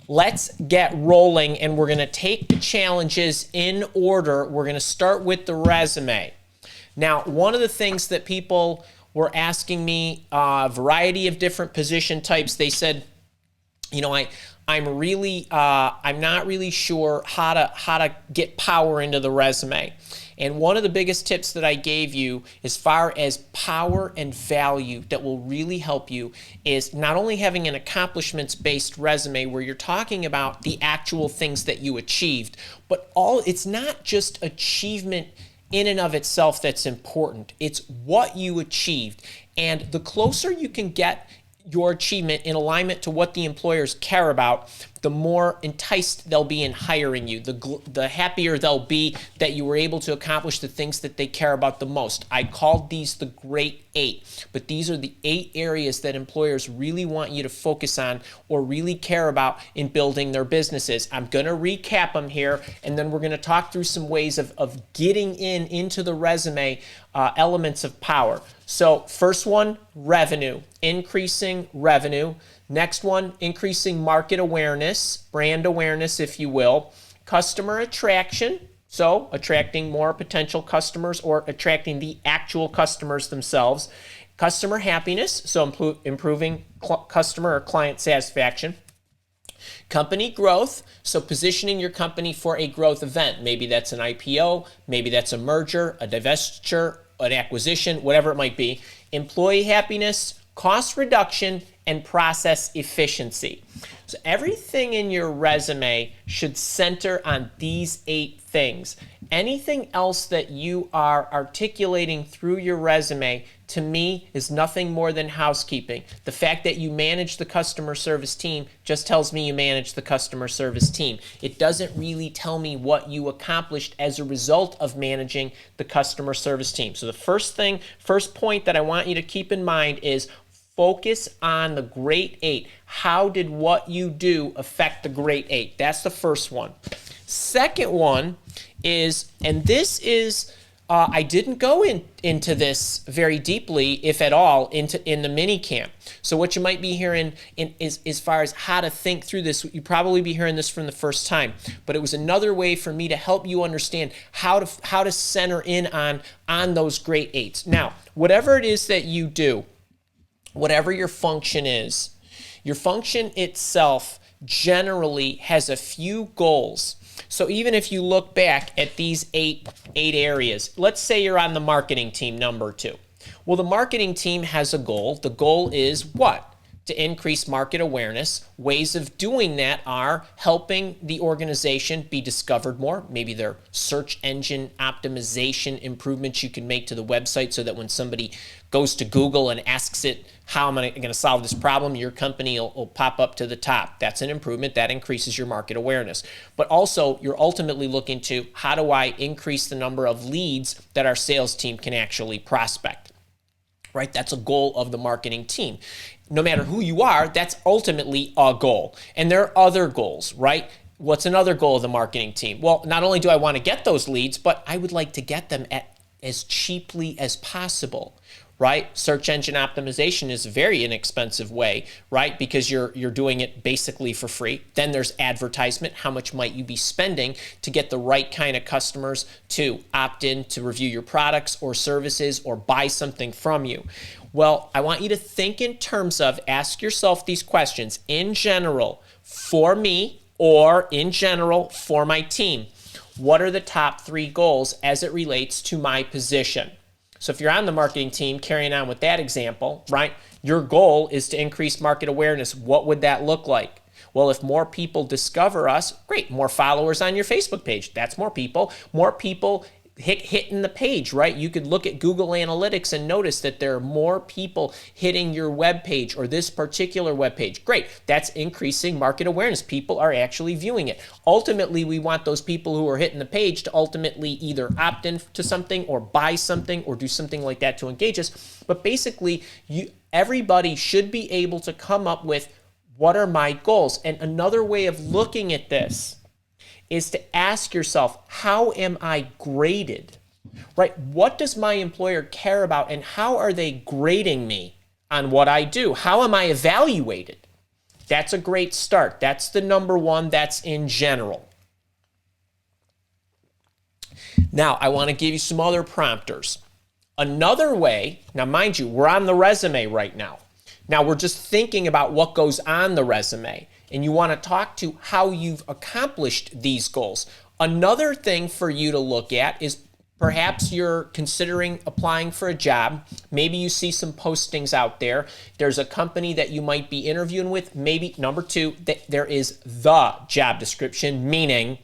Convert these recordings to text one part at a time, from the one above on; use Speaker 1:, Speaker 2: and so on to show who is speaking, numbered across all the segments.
Speaker 1: let's get rolling, and we're going to take the challenges in order. We're going to start with the resume. Now, one of the things that people were asking me, a variety of different position types, they said, you know, I'm not really sure how to get power into the resume. And one of the biggest tips that I gave you as far as power and value that will really help you is not only having an accomplishments-based resume where you're talking about the actual things that you achieved, but it's not just achievement in and of itself that's important. It's what you achieved. And the closer you can get your achievement in alignment to what the employers care about, the more enticed they'll be in hiring you, the happier they'll be that you were able to accomplish the things that they care about the most. I called these the Great 8, but these are the 8 areas that employers really want you to focus on or really care about in building their businesses. I'm going to recap them here, and then we're going to talk through some ways of getting into the resume elements of power. So first one, revenue, increasing revenue. Next one, increasing market awareness, brand awareness, if you will. Customer attraction, so attracting more potential customers or attracting the actual customers themselves. Customer happiness, so improving customer or client satisfaction. Company growth, so positioning your company for a growth event. Maybe that's an IPO, maybe that's a merger, a divestiture, an acquisition, whatever it might be. Employee happiness, cost reduction, and process efficiency. So everything in your resume should center on these 8 things. Anything else that you are articulating through your resume, to me, is nothing more than housekeeping. The fact that you manage the customer service team just tells me you manage the customer service team. It doesn't really tell me what you accomplished as a result of managing the customer service team. So the first point that I want you to keep in mind is focus on the Great 8. How did what you do affect the Great 8? That's the first one. Second one is, and this is, I didn't go into this very deeply, if at all, in the mini camp. So what you might be hearing is as far as how to think through this, you probably be hearing this from the first time. But it was another way for me to help you understand how to center in on those Great 8s. Now, whatever it is that you do, whatever your function is, your function itself generally has a few goals. So even if you look back at these eight areas, let's say you're on the marketing team, number 2. Well, the marketing team has a goal. The goal is what? To increase market awareness. Ways of doing that are helping the organization be discovered more. Maybe there are search engine optimization improvements you can make to the website so that when somebody goes to Google and asks it, how am I going to solve this problem, your company will pop up to the top. That's an improvement. That increases your market awareness. But also, you're ultimately looking to, how do I increase the number of leads that our sales team can actually prospect? Right? That's a goal of the marketing team. No matter who you are, that's ultimately a goal. And there are other goals, right? What's another goal of the marketing team? Well, not only do I want to get those leads, but I would like to get them at as cheaply as possible, right? Search engine optimization is a very inexpensive way, right? Because you're doing it basically for free. Then there's advertisement. How much might you be spending to get the right kind of customers to opt in to review your products or services or buy something from you? Well, I want you to think in terms of, ask yourself these questions. In general, for me, or in general, for my team, what are the top 3 goals as it relates to my position? So if you're on the marketing team, carrying on with that example, right, your goal is to increase market awareness. What would that look like? Well, if more people discover us, great. More followers on your Facebook page. That's more people. More people hitting the page, right? You could look at Google Analytics and notice that there are more people hitting your web page or this particular web page. Great. That's increasing market awareness. People are actually viewing it. Ultimately, we want those people who are hitting the page to ultimately either opt in to something or buy something or do something like that to engage us. But basically, everybody should be able to come up with, what are my goals? And another way of looking at this is to ask yourself, how am I graded? Right? What does my employer care about, and how are they grading me on what I do? How am I evaluated? That's a great start. That's the number one. That's in general. Now, I want to give you some other prompters. Another way, now mind you, we're on the resume right now. Now, we're just thinking about what goes on the resume, and you want to talk to how you've accomplished these goals. Another thing for you to look at is perhaps you're considering applying for a job. Maybe you see some postings out there. There's a company that you might be interviewing with. Maybe, number two, there is the job description, meaning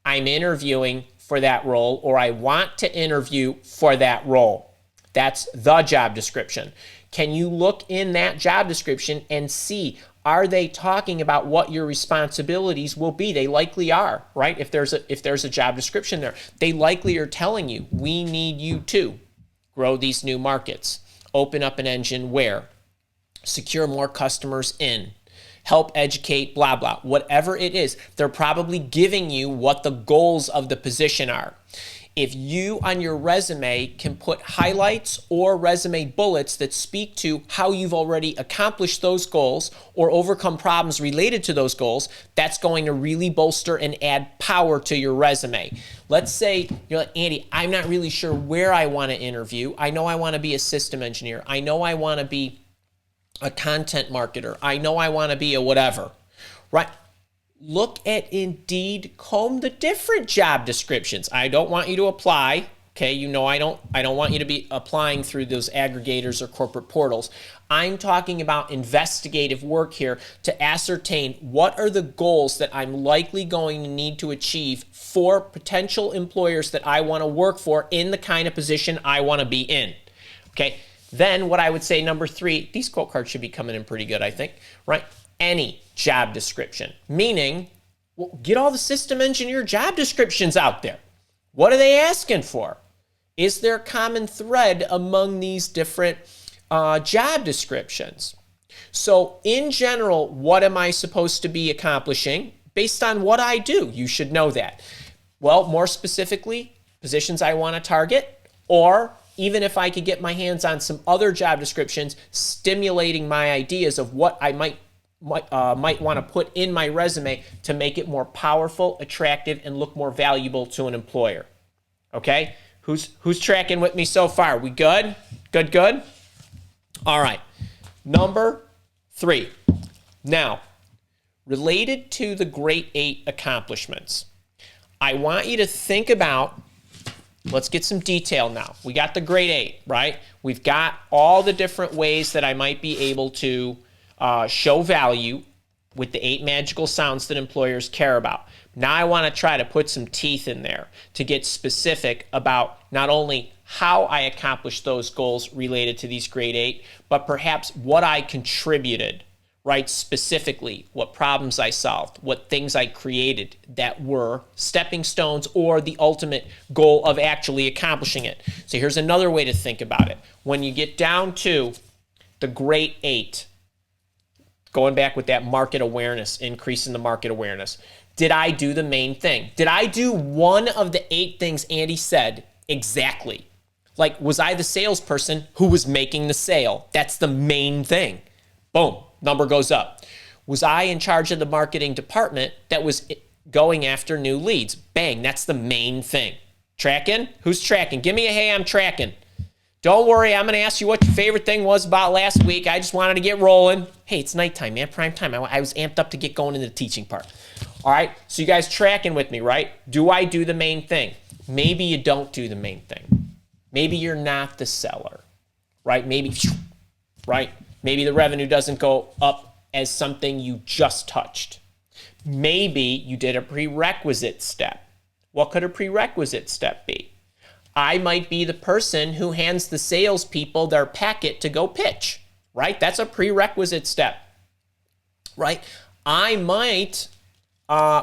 Speaker 1: I'm interviewing for that role, or I want to interview for that role. That's the job description. Can you look in that job description and see, are they talking about what your responsibilities will be? They likely are, right? If there's a job description there, they likely are telling you, we need you to grow these new markets, open up an engine where, secure more customers in, help educate, blah, blah. Whatever it is, they're probably giving you what the goals of the position are. If you on your resume can put highlights or resume bullets that speak to how you've already accomplished those goals or overcome problems related to those goals, that's going to really bolster and add power to your resume. Let's say you're like, Andy, I'm not really sure where I want to interview. I know I want to be a system engineer. I know I want to be a content marketer. I know I want to be a whatever, right? Look at Indeed, comb the different job descriptions. I don't want you to apply, okay? You know I don't want you to be applying through those aggregators or corporate portals. I'm talking about investigative work here to ascertain what are the goals that I'm likely going to need to achieve for potential employers that I want to work for in the kind of position I want to be in, okay? Then what I would say, number three, these quote cards should be coming in pretty good, I think, right? Any job description, meaning, well, get all the system engineer job descriptions out there. What are they asking for? Is there a common thread among these different job descriptions? So in general, what am I supposed to be accomplishing based on what I do? You should know that. Well, more specifically, positions I want to target, or even if I could get my hands on some other job descriptions, stimulating my ideas of what I might want to put in my resume to make it more powerful, attractive, and look more valuable to an employer. Okay? Who's tracking with me so far? We good? Good? All right. Number three. Now, related to the Great 8 accomplishments, I want you to think about, let's get some detail now. We got the Great 8, right? We've got all the different ways that I might be able to show value with the 8 magical sounds that employers care about. Now I want to try to put some teeth in there to get specific about not only how I accomplished those goals related to these Great 8, but perhaps what I contributed, right? Specifically, what problems I solved, what things I created that were stepping stones or the ultimate goal of actually accomplishing it. So here's another way to think about it. When you get down to the Great 8, going back with that market awareness, increasing the market awareness. Did I do the main thing? Did I do one of the 8 things Andy said exactly? Like, was I the salesperson who was making the sale? That's the main thing. Boom, number goes up. Was I in charge of the marketing department that was going after new leads? Bang, that's the main thing. Tracking? Who's tracking? Give me a hey, I'm tracking. Don't worry, I'm going to ask you what your favorite thing was about last week. I just wanted to get rolling. Hey, it's nighttime, man, prime time. I was amped up to get going into the teaching part. All right, so you guys tracking with me, right? Do I do the main thing? Maybe you don't do the main thing. Maybe you're not the seller, right? Maybe the revenue doesn't go up as something you just touched. Maybe you did a prerequisite step. What could a prerequisite step be? I might be the person who hands the salespeople their packet to go pitch, right? That's a prerequisite step, right? I might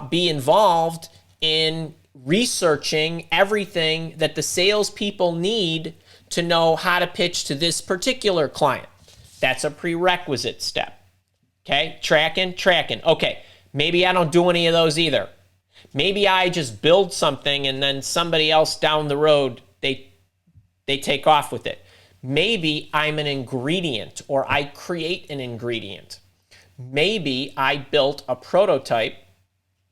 Speaker 1: be involved in researching everything that the salespeople need to know how to pitch to this particular client. That's a prerequisite step, okay? Tracking. Okay, maybe I don't do any of those either. Maybe I just build something and then somebody else down the road, they take off with it. Maybe I'm an ingredient or I create an ingredient. Maybe I built a prototype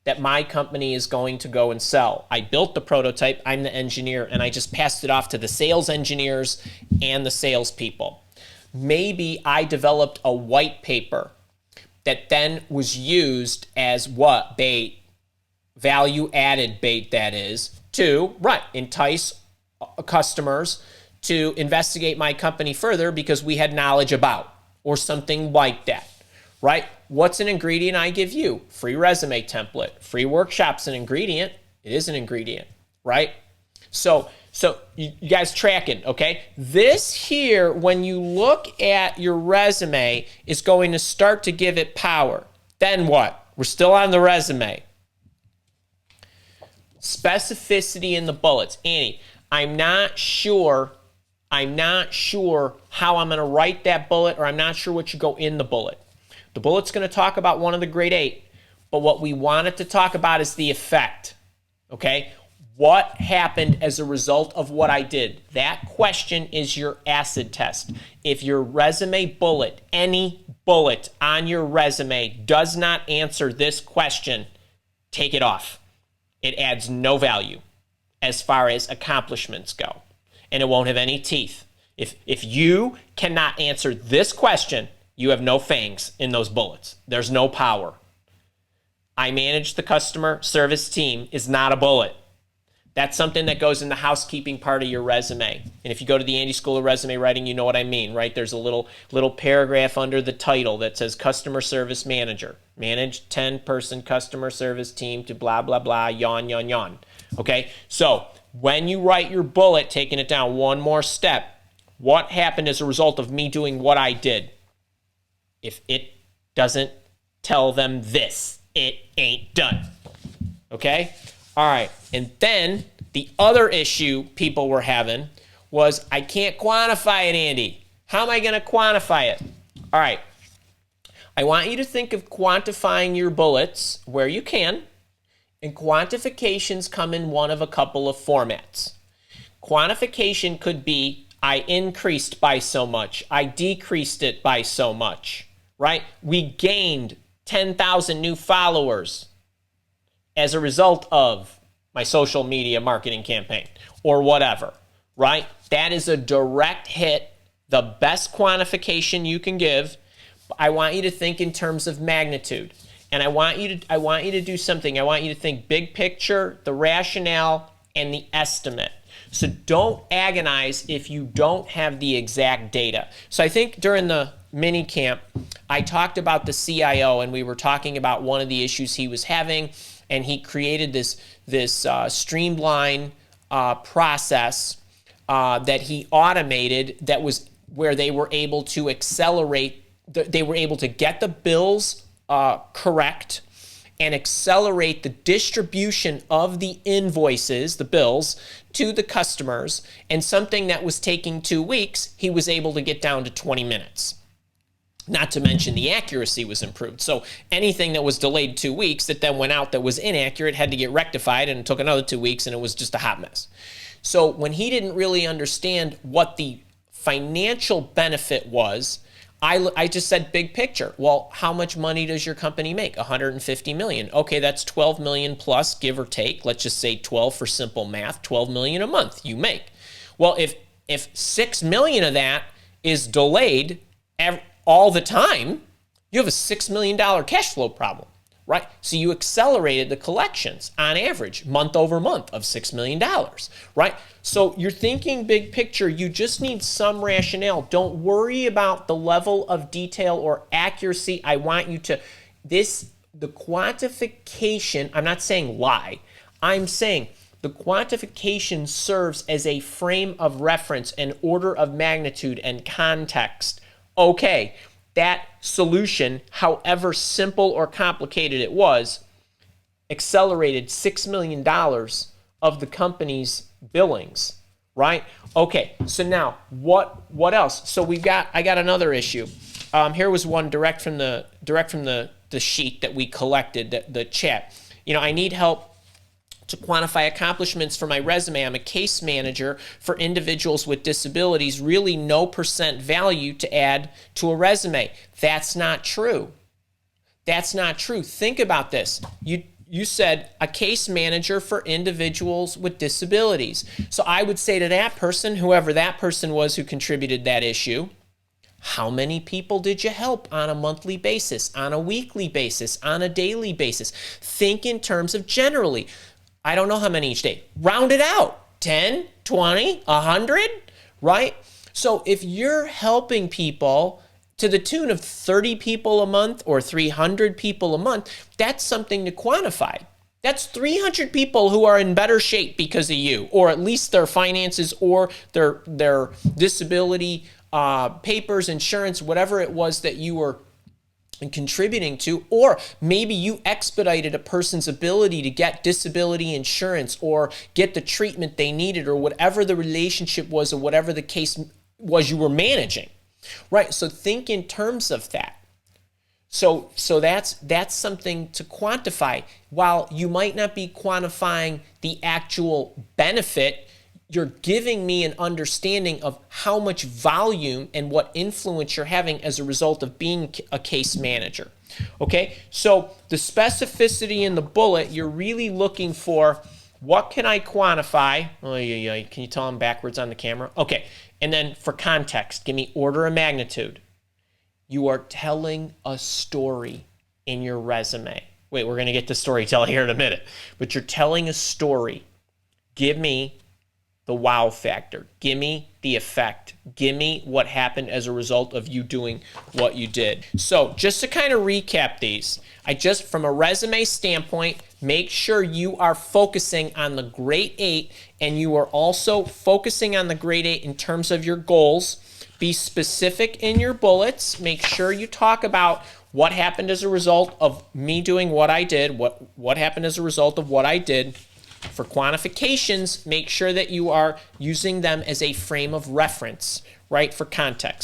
Speaker 1: that my company is going to go and sell. I built the prototype, I'm the engineer, and I just passed it off to the sales engineers and the salespeople. Maybe I developed a white paper that then was used as what? Bait, value added bait, that is, to, entice customers to investigate my company further because we had knowledge about, or something like that, right? What's an ingredient I give you? Free resume template. Free workshop's an ingredient. It is an ingredient, right? So you guys tracking, okay? This here, when you look at your resume, is going to start to give it power. Then what? We're still on the resume. Specificity in the bullets. Annie, I'm not sure how I'm going to write that bullet, or I'm not sure what should go in the bullet. The bullet's going to talk about one of the grade 8, but what we want it to talk about is the effect, okay? What happened as a result of what I did? That question is your acid test. If your resume bullet, any bullet on your resume does not answer this question, take it off. It adds no value as far as accomplishments go, and it won't have any teeth. If you cannot answer this question, you have no fangs in those bullets. There's no power. I manage the customer service team is not a bullet. That's something that goes in the housekeeping part of your resume. And if you go to the Andy School of Resume Writing, you know what I mean, right? There's a little paragraph under the title that says Customer Service Manager. Manage 10-person customer service team to blah, blah, blah, yawn, yawn, yawn. Okay? So when you write your bullet, taking it down one more step, what happened as a result of me doing what I did? If it doesn't tell them this, it ain't done. Okay? All right. And then the other issue people were having was, I can't quantify it, Andy. How am I going to quantify it? All right. I want you to think of quantifying your bullets where you can. And quantifications come in one of a couple of formats. Quantification could be, I increased by so much. I decreased it by so much. Right? We gained 10,000 new followers as a result of my social media marketing campaign or whatever, right? That is a direct hit, the best quantification you can give. I want you to think in terms of magnitude. And I want you to do something. I want you to think big picture, the rationale, and the estimate. So don't agonize if you don't have the exact data. So I think during the mini camp, I talked about the CIO, and we were talking about one of the issues he was having, and he created this streamline process that he automated that was where they were able to accelerate, they were able to get the bills correct and accelerate the distribution of the invoices, the bills, to the customers, and something that was taking 2 weeks, he was able to get down to 20 minutes. Not to mention the accuracy was improved. So anything that was delayed 2 weeks that then went out that was inaccurate had to get rectified, and it took another 2 weeks, and it was just a hot mess. So when he didn't really understand what the financial benefit was, I just said big picture. Well, how much money does your company make? 150 million. Okay, that's 12 million plus, give or take. Let's just say 12 for simple math, 12 million a month you make. Well, if 6 million of that is delayed all the time, you have a $6 million cash flow problem, right? So you accelerated the collections on average month over month of $6 million, right? So you're thinking big picture. You just need some rationale. Don't worry about the level of detail or accuracy. I want you to, the quantification, I'm not saying lie. I'm saying the quantification serves as a frame of reference, an order of magnitude and context. Okay, that solution, however simple or complicated it was, accelerated $6 million of the company's billings, right? Okay, so now what else? So I got another issue. Here was one direct from the sheet that we collected, the chat. I need help to quantify accomplishments for my resume. I'm a case manager for individuals with disabilities. Really no % value to add to a resume. That's not true. That's not true. Think about this. You said a case manager for individuals with disabilities. So I would say to that person, whoever that person was who contributed that issue, how many people did you help on a monthly basis, on a weekly basis, on a daily basis? Think in terms of generally. I don't know how many each day. Round it out. 10, 20, 100, right? So if you're helping people to the tune of 30 people a month or 300 people a month, that's something to quantify. That's 300 people who are in better shape because of you, or at least their finances or their disability papers, insurance, whatever it was that you were contributing to, or maybe you expedited a person's ability to get disability insurance or get the treatment they needed, or whatever the relationship was, or whatever the case was you were managing, right? So think in terms of that. So that's something to quantify. While you might not be quantifying the actual benefit, you're giving me an understanding of how much volume and what influence you're having as a result of being a case manager. Okay, so the specificity in the bullet, you're really looking for, what can I quantify? Oh, yeah. Can you tell I'm backwards on the camera? Okay, and then for context, give me order of magnitude. You are telling a story in your resume. Wait, we're going to get to storytelling here in a minute, but you're telling a story. Give me the wow factor. Give me the effect. Give me what happened as a result of you doing what you did. So just to kind of recap these, from a resume standpoint, make sure you are focusing on the grade 8, and you are also focusing on the grade 8 in terms of your goals. Be specific in your bullets. Make sure you talk about what happened as a result of me doing what I did, what happened as a result of what I did. For quantifications, make sure that you are using them as a frame of reference, right, for context.